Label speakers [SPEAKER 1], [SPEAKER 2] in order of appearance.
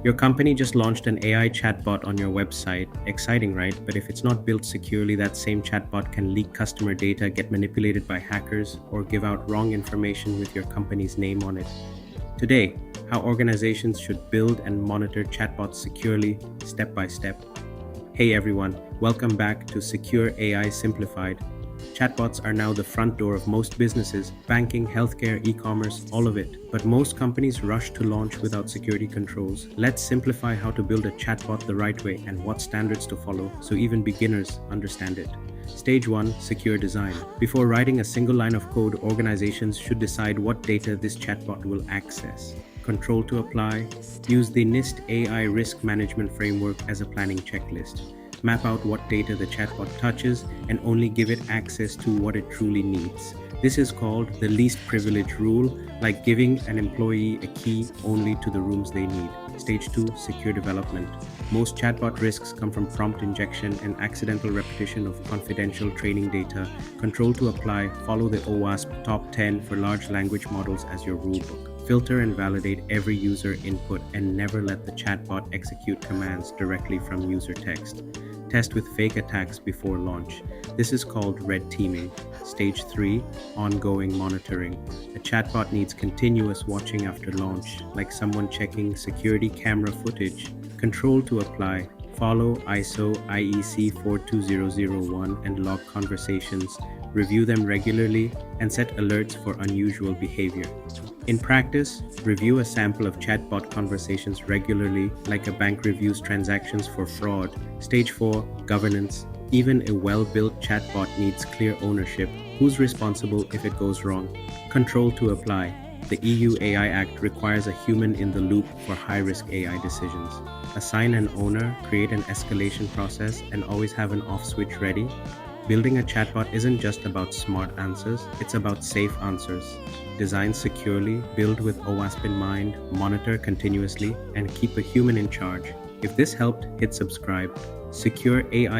[SPEAKER 1] Your company just launched an AI chatbot on your website. Exciting, right? But if it's not built securely, that same chatbot can leak customer data, get manipulated by hackers, or give out wrong information with your company's name on it. Today, how organizations should build and monitor chatbots securely, step by step. Hey everyone, welcome back to SecureAI Simplified. Chatbots are now the front door of most businesses, banking, healthcare, e-commerce, all of it. But most companies rush to launch without security controls. Let's simplify how to build a chatbot the right way and what standards to follow so even beginners understand it. Stage 1. Secure design. Before writing a single line of code, organizations should decide what data this chatbot will access. Control to apply. Use the NIST AI risk management framework as a planning checklist. Map out what data the chatbot touches and only give it access to what it truly needs. This is called the least privilege rule, like giving an employee a key only to the rooms they need. Stage 2. Secure development. Most chatbot risks come from prompt injection and accidental repetition of confidential training data. Control to apply. Follow the OWASP top 10 for large language models as your rulebook. Filter and validate every user input and never let the chatbot execute commands directly from user text. Test with fake attacks before launch. This is called red teaming. Stage 3. Ongoing monitoring. A chatbot needs continuous watching after launch, like someone checking security camera footage. Control to apply. Follow ISO IEC 42001 and log conversations. Review them regularly and set alerts for unusual behavior. In practice, review a sample of chatbot conversations regularly, like a bank reviews transactions for fraud. Stage 4. Governance. Even a well-built chatbot needs clear ownership. Who's responsible if it goes wrong? Control to apply. The EU AI Act requires a human in the loop for high-risk AI decisions. Assign an owner, create an escalation process, and always have an off switch ready. Building a chatbot isn't just about smart answers, it's about safe answers. Design securely, build with OWASP in mind, monitor continuously, and keep a human in charge. If this helped, hit subscribe. Secure AI